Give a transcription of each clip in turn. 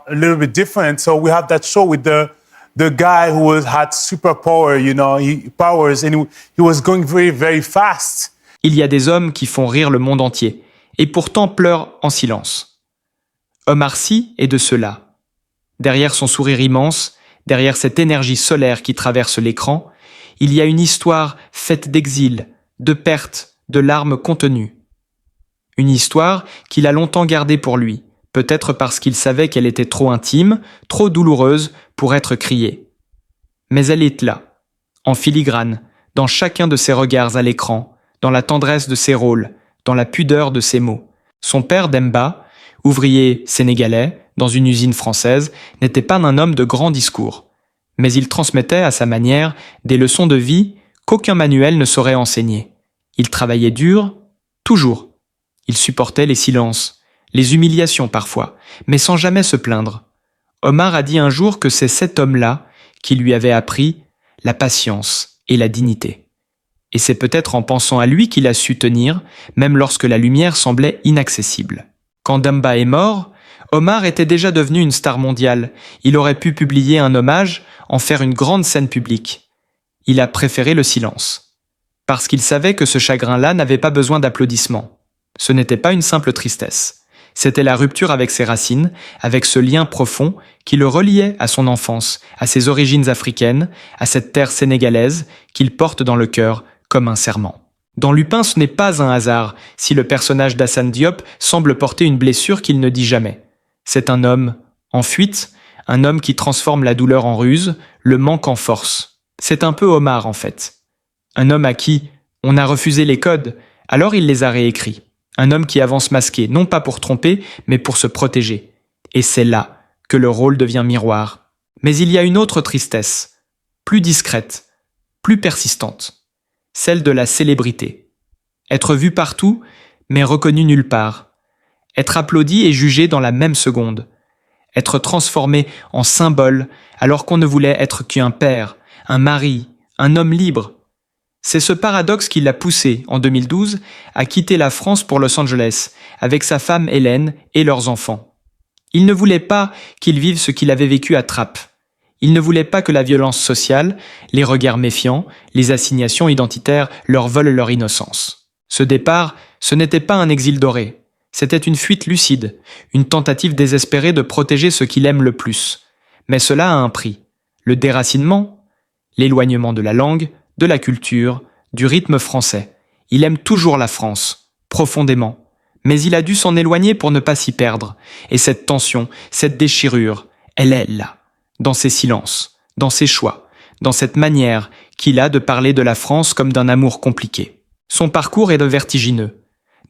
a little bit different. So we have that show with the guy who had superpower, powers, and he was going very, very fast. Il y a des hommes qui font rire le monde entier, et pourtant pleurent en silence. Omar Sy est de ceux-là. Derrière son sourire immense, derrière cette énergie solaire qui traverse l'écran, il y a une histoire faite d'exil, de pertes, de larmes contenues. Une histoire qu'il a longtemps gardée pour lui, peut-être parce qu'il savait qu'elle était trop intime, trop douloureuse pour être criée. Mais elle est là, en filigrane, dans chacun de ses regards à l'écran, dans la tendresse de ses rôles, dans la pudeur de ses mots. Son père Demba, ouvrier sénégalais dans une usine française, n'était pas un homme de grand discours, mais il transmettait à sa manière des leçons de vie qu'aucun manuel ne saurait enseigner. Il travaillait dur, toujours. Il supportait les silences, les humiliations parfois, mais sans jamais se plaindre. Omar a dit un jour que c'est cet homme-là qui lui avait appris la patience et la dignité. Et c'est peut-être en pensant à lui qu'il a su tenir, même lorsque la lumière semblait inaccessible. Quand Demba est mort, Omar était déjà devenu une star mondiale. Il aurait pu publier un hommage, en faire une grande scène publique. Il a préféré le silence. Parce qu'il savait que ce chagrin-là n'avait pas besoin d'applaudissements. Ce n'était pas une simple tristesse. C'était la rupture avec ses racines, avec ce lien profond qui le reliait à son enfance, à ses origines africaines, à cette terre sénégalaise qu'il porte dans le cœur comme un serment. Dans Lupin, ce n'est pas un hasard si le personnage d'Hassane Diop semble porter une blessure qu'il ne dit jamais. C'est un homme en fuite, un homme qui transforme la douleur en ruse, le manque en force. C'est un peu Omar en fait. Un homme à qui on a refusé les codes, alors il les a réécrits. Un homme qui avance masqué, non pas pour tromper, mais pour se protéger. Et c'est là que le rôle devient miroir. Mais il y a une autre tristesse, plus discrète, plus persistante. Celle de la célébrité. Être vu partout, mais reconnu nulle part. Être applaudi et jugé dans la même seconde. Être transformé en symbole alors qu'on ne voulait être qu'un père, un mari, un homme libre. C'est ce paradoxe qui l'a poussé, en 2012, à quitter la France pour Los Angeles, avec sa femme Hélène et leurs enfants. Il ne voulait pas qu'ils vivent ce qu'il avait vécu à Trappes. Il ne voulait pas que la violence sociale, les regards méfiants, les assignations identitaires leur volent leur innocence. Ce départ, ce n'était pas un exil doré. C'était une fuite lucide, une tentative désespérée de protéger ce qu'il aime le plus. Mais cela a un prix. Le déracinement, l'éloignement de la langue, de la culture, du rythme français. Il aime toujours la France, profondément. Mais il a dû s'en éloigner pour ne pas s'y perdre. Et cette tension, cette déchirure, elle est là. Dans ses silences, dans ses choix, dans cette manière qu'il a de parler de la France comme d'un amour compliqué. Son parcours est de vertigineux.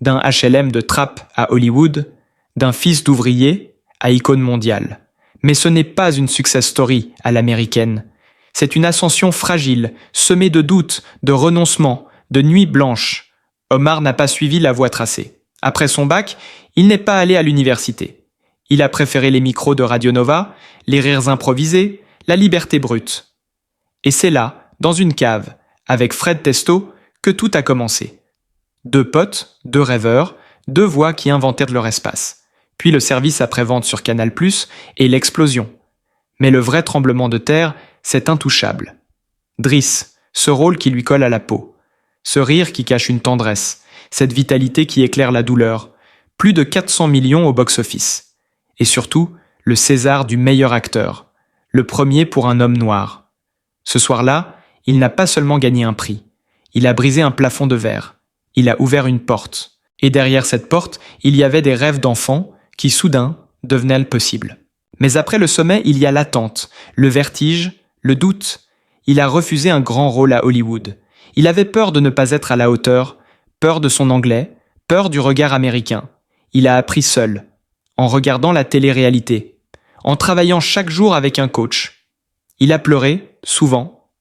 D'un HLM de Trappes à Hollywood, d'un fils d'ouvrier à icône mondiale. Mais ce n'est pas une success story à l'américaine. C'est une ascension fragile, semée de doutes, de renoncements, de nuits blanches. Omar n'a pas suivi la voie tracée. Après son bac, il n'est pas allé à l'université. Il a préféré les micros de Radio Nova, les rires improvisés, la liberté brute. Et c'est là, dans une cave, avec Fred Testo, que tout a commencé. 2 potes, 2 rêveurs, 2 voix qui inventèrent leur espace. Puis le service après-vente sur Canal+, et l'explosion. Mais le vrai tremblement de terre, c'est intouchable. Driss, ce rôle qui lui colle à la peau. Ce rire qui cache une tendresse, cette vitalité qui éclaire la douleur. Plus de 400 millions au box-office. Et surtout, le César du meilleur acteur. Le premier pour un homme noir. Ce soir-là, il n'a pas seulement gagné un prix. Il a brisé un plafond de verre. Il a ouvert une porte. Et derrière cette porte, il y avait des rêves d'enfants qui, soudain, devenaient possibles. Mais après le sommet, il y a l'attente, le vertige, le doute. Il a refusé un grand rôle à Hollywood. Il avait peur de ne pas être à la hauteur, peur de son anglais, peur du regard américain. Il a appris seul, en regardant la télé-réalité, en travaillant chaque jour avec un coach. Il a pleuré, souvent.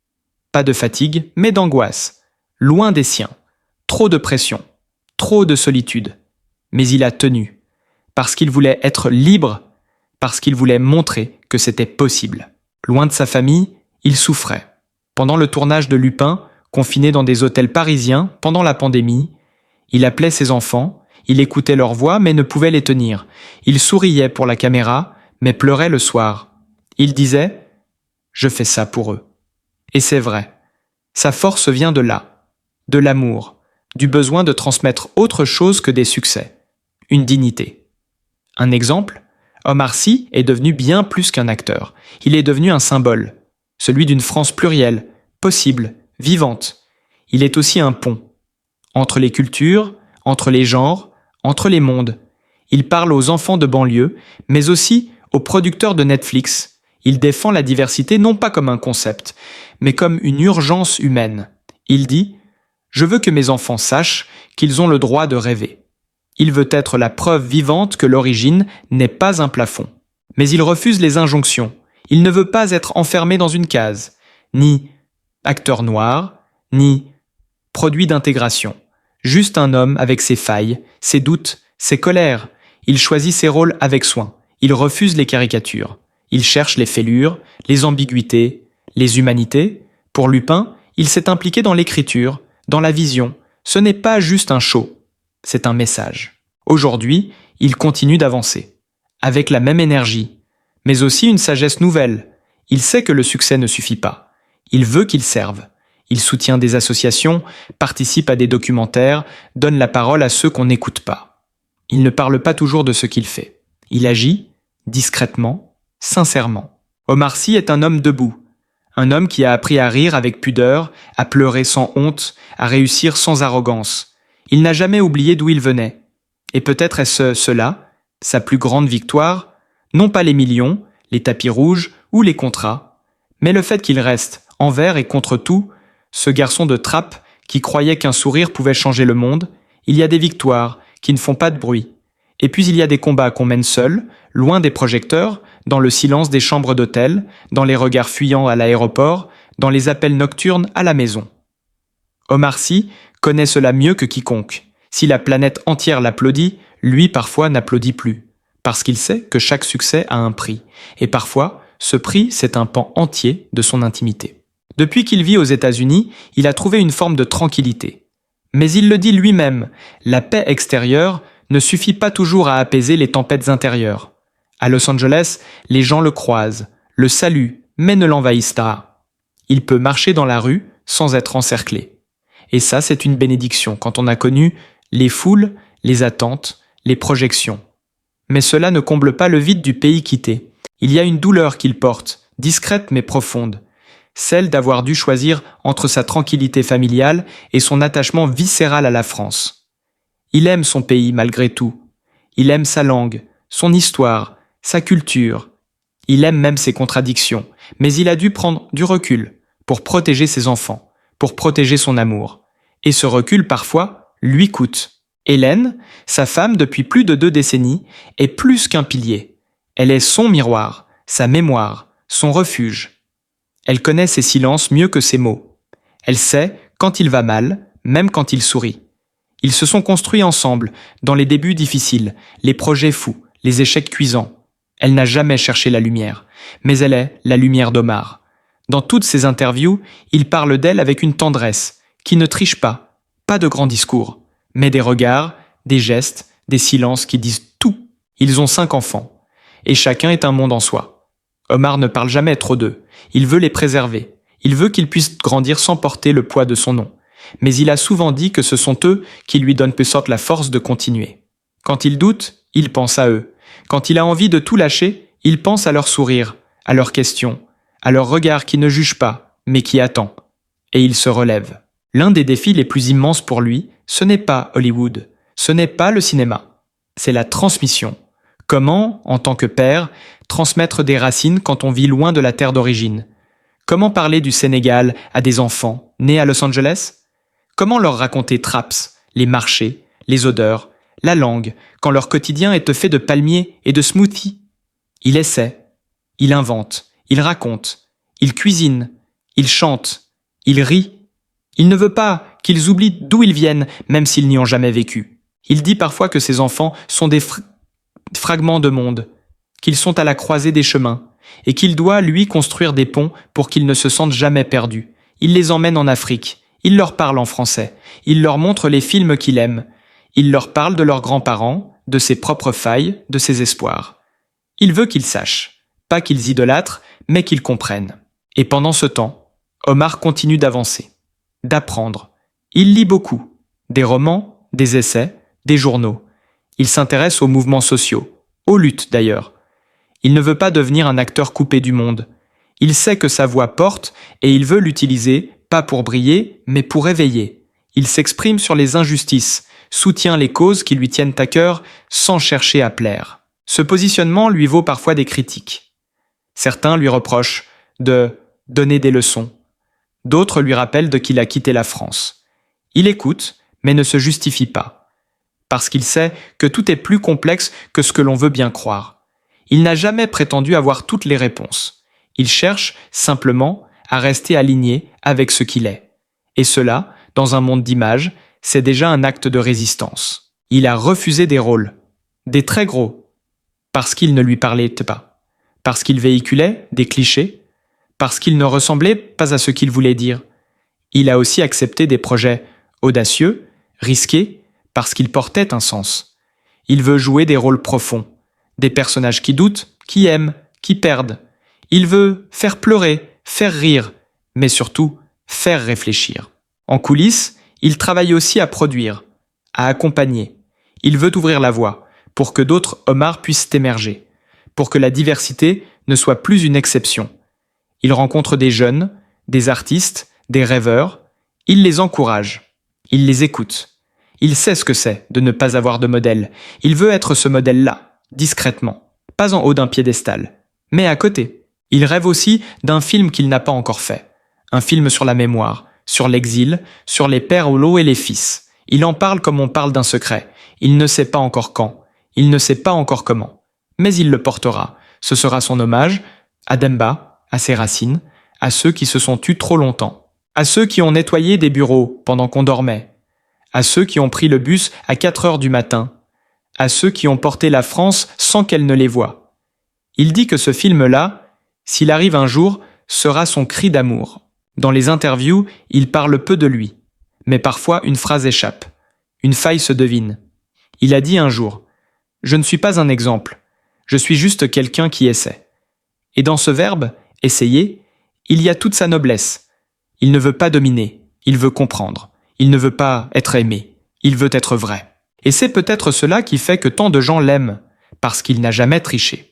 Pas de fatigue, mais d'angoisse. Loin des siens. Trop de pression. Trop de solitude. Mais il a tenu. Parce qu'il voulait être libre, parce qu'il voulait montrer que c'était possible. Loin de sa famille, il souffrait. Pendant le tournage de Lupin, confiné dans des hôtels parisiens pendant la pandémie, il appelait ses enfants, il écoutait leurs voix mais ne pouvait les tenir. Il souriait pour la caméra, mais pleurait le soir. Il disait « Je fais ça pour eux ». Et c'est vrai. Sa force vient de là, de l'amour, du besoin de transmettre autre chose que des succès, une dignité. Un exemple, Omar Sy est devenu bien plus qu'un acteur. Il est devenu un symbole, celui d'une France plurielle, possible, vivante. Il est aussi un pont. Entre les cultures, entre les genres, entre les mondes. Il parle aux enfants de banlieue, mais aussi aux producteurs de Netflix. Il défend la diversité non pas comme un concept, mais comme une urgence humaine. Il dit « Je veux que mes enfants sachent qu'ils ont le droit de rêver ». Il veut être la preuve vivante que l'origine n'est pas un plafond. Mais il refuse les injonctions. Il ne veut pas être enfermé dans une case, ni acteur noir, ni produit d'intégration. Juste un homme avec ses failles, ses doutes, ses colères. Il choisit ses rôles avec soin. Il refuse les caricatures. Il cherche les fêlures, les ambiguïtés, les humanités. Pour Lupin, il s'est impliqué dans l'écriture, dans la vision. Ce n'est pas juste un show, c'est un message. Aujourd'hui, il continue d'avancer, avec la même énergie, mais aussi une sagesse nouvelle. Il sait que le succès ne suffit pas. Il veut qu'il serve. Il soutient des associations, participe à des documentaires, donne la parole à ceux qu'on n'écoute pas. Il ne parle pas toujours de ce qu'il fait. Il agit, discrètement, sincèrement. Omar Sy est un homme debout. Un homme qui a appris à rire avec pudeur, à pleurer sans honte, à réussir sans arrogance. Il n'a jamais oublié d'où il venait. Et peut-être est-ce cela, sa plus grande victoire, non pas les millions, les tapis rouges ou les contrats, mais le fait qu'il reste, envers et contre tout, ce garçon de trappe qui croyait qu'un sourire pouvait changer le monde. Il y a des victoires qui ne font pas de bruit. Et puis il y a des combats qu'on mène seuls, loin des projecteurs, dans le silence des chambres d'hôtel, dans les regards fuyants à l'aéroport, dans les appels nocturnes à la maison. Omar Sy connaît cela mieux que quiconque. Si la planète entière l'applaudit, lui parfois n'applaudit plus, parce qu'il sait que chaque succès a un prix, et parfois, ce prix, c'est un pan entier de son intimité. Depuis qu'il vit aux États-Unis, il a trouvé une forme de tranquillité. Mais il le dit lui-même, la paix extérieure ne suffit pas toujours à apaiser les tempêtes intérieures. À Los Angeles, les gens le croisent, le saluent, mais ne l'envahissent pas. Il peut marcher dans la rue sans être encerclé. Et ça, c'est une bénédiction quand on a connu les foules, les attentes, les projections. Mais cela ne comble pas le vide du pays quitté. Il y a une douleur qu'il porte, discrète mais profonde, celle d'avoir dû choisir entre sa tranquillité familiale et son attachement viscéral à la France. Il aime son pays malgré tout. Il aime sa langue, son histoire, sa culture. Il aime même ses contradictions, mais il a dû prendre du recul pour protéger ses enfants, pour protéger son amour. Et ce recul, parfois, lui coûte. Hélène, sa femme depuis plus de 2 décennies, est plus qu'un pilier. Elle est son miroir, sa mémoire, son refuge. Elle connaît ses silences mieux que ses mots. Elle sait quand il va mal, même quand il sourit. Ils se sont construits ensemble, dans les débuts difficiles, les projets fous, les échecs cuisants. Elle n'a jamais cherché la lumière, mais elle est la lumière d'Omar. Dans toutes ses interviews, il parle d'elle avec une tendresse, qui ne triche pas de grands discours, mais des regards, des gestes, des silences qui disent tout. Ils ont 5 enfants, et chacun est un monde en soi. Omar ne parle jamais trop d'eux, il veut les préserver, il veut qu'ils puissent grandir sans porter le poids de son nom. Mais il a souvent dit que ce sont eux qui lui donnent peu sorte la force de continuer. Quand il doute, il pense à eux. Quand il a envie de tout lâcher, il pense à leur sourire, à leurs questions, à leur regard qui ne juge pas, mais qui attend. Et il se relève. L'un des défis les plus immenses pour lui, ce n'est pas Hollywood, ce n'est pas le cinéma, c'est la transmission. Comment, en tant que père, transmettre des racines quand on vit loin de la terre d'origine? Comment parler du Sénégal à des enfants nés à Los Angeles? Comment leur raconter Traps, les marchés, les odeurs, la langue, quand leur quotidien est fait de palmiers et de smoothies? Il essaie, il invente, il raconte, il cuisine, il chante, il rit. Il ne veut pas qu'ils oublient d'où ils viennent, même s'ils n'y ont jamais vécu. Il dit parfois que ses enfants sont des fragments de monde, qu'ils sont à la croisée des chemins, et qu'il doit, lui, construire des ponts pour qu'ils ne se sentent jamais perdus. Il les emmène en Afrique, il leur parle en français, il leur montre les films qu'il aime, il leur parle de leurs grands-parents, de ses propres failles, de ses espoirs. Il veut qu'ils sachent, pas qu'ils idolâtrent, mais qu'ils comprennent. Et pendant ce temps, Omar continue d'avancer, d'apprendre. Il lit beaucoup, des romans, des essais, des journaux. Il s'intéresse aux mouvements sociaux, aux luttes d'ailleurs. Il ne veut pas devenir un acteur coupé du monde. Il sait que sa voix porte et il veut l'utiliser, pas pour briller, mais pour éveiller. Il s'exprime sur les injustices, soutient les causes qui lui tiennent à cœur sans chercher à plaire. Ce positionnement lui vaut parfois des critiques. Certains lui reprochent de donner des leçons. D'autres lui rappellent qu'il a quitté la France. Il écoute, mais ne se justifie pas. Parce qu'il sait que tout est plus complexe que ce que l'on veut bien croire. Il n'a jamais prétendu avoir toutes les réponses. Il cherche, simplement, à rester aligné avec ce qu'il est. Et cela, dans un monde d'images, c'est déjà un acte de résistance. Il a refusé des rôles, des très gros, parce qu'ils ne lui parlaient pas, parce qu'il véhiculait des clichés, parce qu'il ne ressemblait pas à ce qu'il voulait dire. Il a aussi accepté des projets audacieux, risqués, parce qu'ils portaient un sens. Il veut jouer des rôles profonds, des personnages qui doutent, qui aiment, qui perdent. Il veut faire pleurer, faire rire, mais surtout faire réfléchir. En coulisses, il travaille aussi à produire, à accompagner. Il veut ouvrir la voie pour que d'autres Omar puissent émerger, pour que la diversité ne soit plus une exception. Il rencontre des jeunes, des artistes, des rêveurs. Il les encourage. Il les écoute. Il sait ce que c'est de ne pas avoir de modèle. Il veut être ce modèle-là, discrètement, pas en haut d'un piédestal, mais à côté. Il rêve aussi d'un film qu'il n'a pas encore fait. Un film sur la mémoire, sur l'exil, sur les pères et les fils. Il en parle comme on parle d'un secret. Il ne sait pas encore quand. Il ne sait pas encore comment. Mais il le portera. Ce sera son hommage à Demba, à ses racines, à ceux qui se sont tus trop longtemps, à ceux qui ont nettoyé des bureaux pendant qu'on dormait, à ceux qui ont pris le bus à 4 heures du matin, à ceux qui ont porté la France sans qu'elle ne les voie. Il dit que ce film-là, s'il arrive un jour, sera son cri d'amour. Dans les interviews, il parle peu de lui, mais parfois une phrase échappe, une faille se devine. Il a dit un jour « Je ne suis pas un exemple, je suis juste quelqu'un qui essaie ». Et dans ce verbe « essayer », il y a toute sa noblesse. Il ne veut pas dominer, il veut comprendre. Il ne veut pas être aimé, il veut être vrai. Et c'est peut-être cela qui fait que tant de gens l'aiment, parce qu'il n'a jamais triché.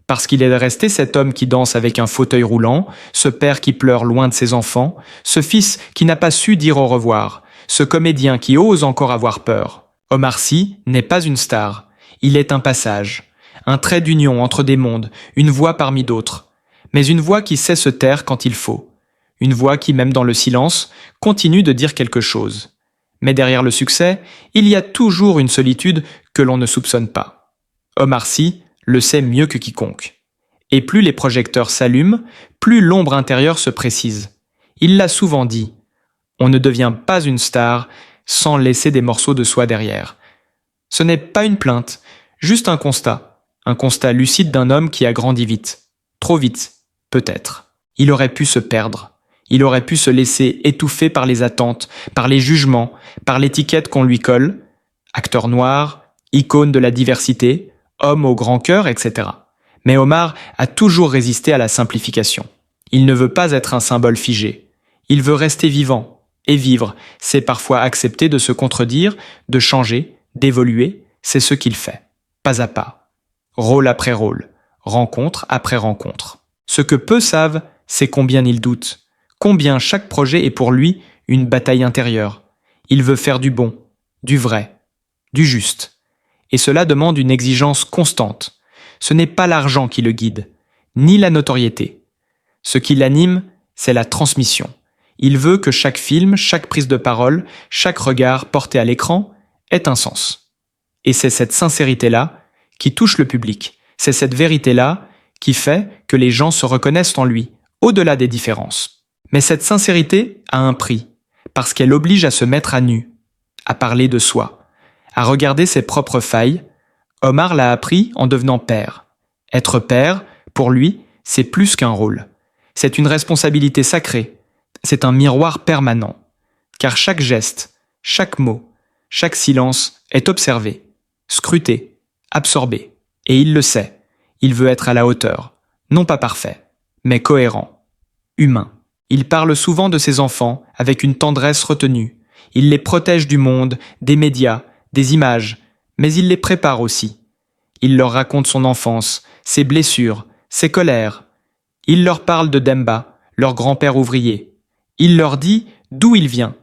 Parce qu'il est resté cet homme qui danse avec un fauteuil roulant, ce père qui pleure loin de ses enfants, ce fils qui n'a pas su dire au revoir, ce comédien qui ose encore avoir peur. Omar Sy n'est pas une star, il est un passage, un trait d'union entre des mondes, une voix parmi d'autres, mais une voix qui sait se taire quand il faut. Une voix qui, même dans le silence, continue de dire quelque chose. Mais derrière le succès, il y a toujours une solitude que l'on ne soupçonne pas. Omar Sy le sait mieux que quiconque. Et plus les projecteurs s'allument, plus l'ombre intérieure se précise. Il l'a souvent dit. On ne devient pas une star sans laisser des morceaux de soi derrière. Ce n'est pas une plainte, juste un constat lucide d'un homme qui a grandi vite. Trop vite, peut-être. Il aurait pu se perdre. Il aurait pu se laisser étouffer par les attentes, par les jugements, par l'étiquette qu'on lui colle. Acteur noir, icône de la diversité, homme au grand cœur, etc. Mais Omar a toujours résisté à la simplification. Il ne veut pas être un symbole figé. Il veut rester vivant. Et vivre, c'est parfois accepter de se contredire, de changer, d'évoluer. C'est ce qu'il fait, pas à pas. Rôle après rôle, rencontre après rencontre. Ce que peu savent, c'est combien il doute. Combien chaque projet est pour lui une bataille intérieure. Il veut faire du bon, du vrai, du juste. Et cela demande une exigence constante. Ce n'est pas l'argent qui le guide, ni la notoriété. Ce qui l'anime, c'est la transmission. Il veut que chaque film, chaque prise de parole, chaque regard porté à l'écran ait un sens. Et c'est cette sincérité-là qui touche le public. C'est cette vérité-là qui fait que les gens se reconnaissent en lui, au-delà des différences. Mais cette sincérité a un prix, parce qu'elle oblige à se mettre à nu, à parler de soi, à regarder ses propres failles. Omar l'a appris en devenant père. Être père, pour lui, c'est plus qu'un rôle. C'est une responsabilité sacrée, c'est un miroir permanent. Car chaque geste, chaque mot, chaque silence est observé, scruté, absorbé. Et il le sait. Il veut être à la hauteur, non pas parfait, mais cohérent, humain. Il parle souvent de ses enfants avec une tendresse retenue. Il les protège du monde, des médias, des images, mais il les prépare aussi. Il leur raconte son enfance, ses blessures, ses colères. Il leur parle de Demba, leur grand-père ouvrier. Il leur dit d'où il vient,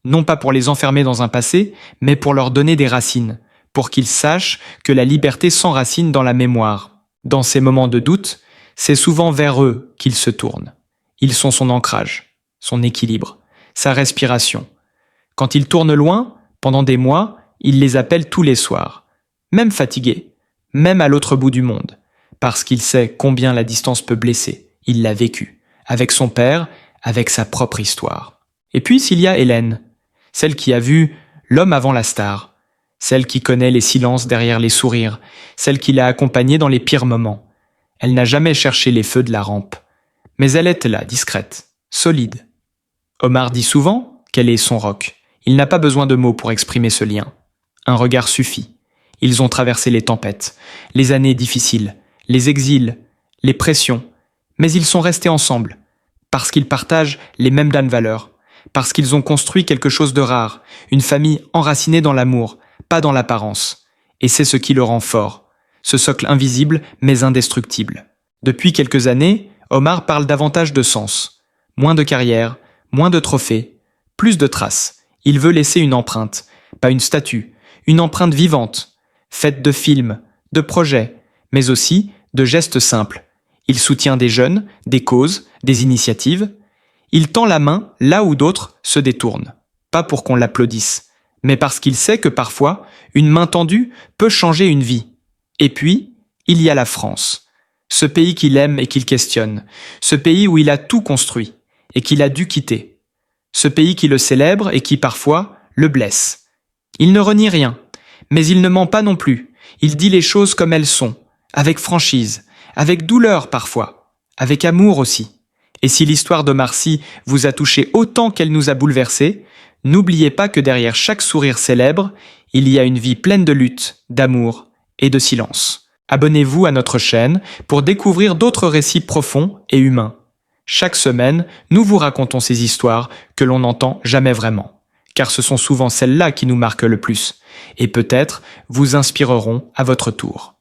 non pas pour les enfermer dans un passé, mais pour leur donner des racines, pour qu'ils sachent que la liberté s'enracine dans la mémoire. Dans ces moments de doute, c'est souvent vers eux qu'il se tourne. Ils sont son ancrage, son équilibre, sa respiration. Quand il tourne loin, pendant des mois, il les appelle tous les soirs, même fatigués, même à l'autre bout du monde, parce qu'il sait combien la distance peut blesser. Il l'a vécu, avec son père, avec sa propre histoire. Et puis s'il y a Hélène, celle qui a vu l'homme avant la star, celle qui connaît les silences derrière les sourires, celle qui l'a accompagné dans les pires moments. Elle n'a jamais cherché les feux de la rampe, mais elle était là, discrète, solide. Omar dit souvent qu'elle est son roc. Il n'a pas besoin de mots pour exprimer ce lien. Un regard suffit. Ils ont traversé les tempêtes, les années difficiles, les exils, les pressions, mais ils sont restés ensemble, parce qu'ils partagent les mêmes valeurs, parce qu'ils ont construit quelque chose de rare, une famille enracinée dans l'amour, pas dans l'apparence. Et c'est ce qui le rend fort, ce socle invisible mais indestructible. Depuis quelques années, Omar parle davantage de sens, moins de carrière, moins de trophées, plus de traces. Il veut laisser une empreinte, pas une statue, une empreinte vivante, faite de films, de projets, mais aussi de gestes simples. Il soutient des jeunes, des causes, des initiatives. Il tend la main là où d'autres se détournent. Pas pour qu'on l'applaudisse, mais parce qu'il sait que parfois, une main tendue peut changer une vie. Et puis, il y a la France. Ce pays qu'il aime et qu'il questionne. Ce pays où il a tout construit et qu'il a dû quitter. Ce pays qui le célèbre et qui parfois le blesse. Il ne renie rien, mais il ne ment pas non plus. Il dit les choses comme elles sont, avec franchise, avec douleur parfois, avec amour aussi. Et si l'histoire d'Omar Sy vous a touché autant qu'elle nous a bouleversés, n'oubliez pas que derrière chaque sourire célèbre, il y a une vie pleine de lutte, d'amour et de silence. Abonnez-vous à notre chaîne pour découvrir d'autres récits profonds et humains. Chaque semaine, nous vous racontons ces histoires que l'on n'entend jamais vraiment, car ce sont souvent celles-là qui nous marquent le plus, et peut-être vous inspireront à votre tour.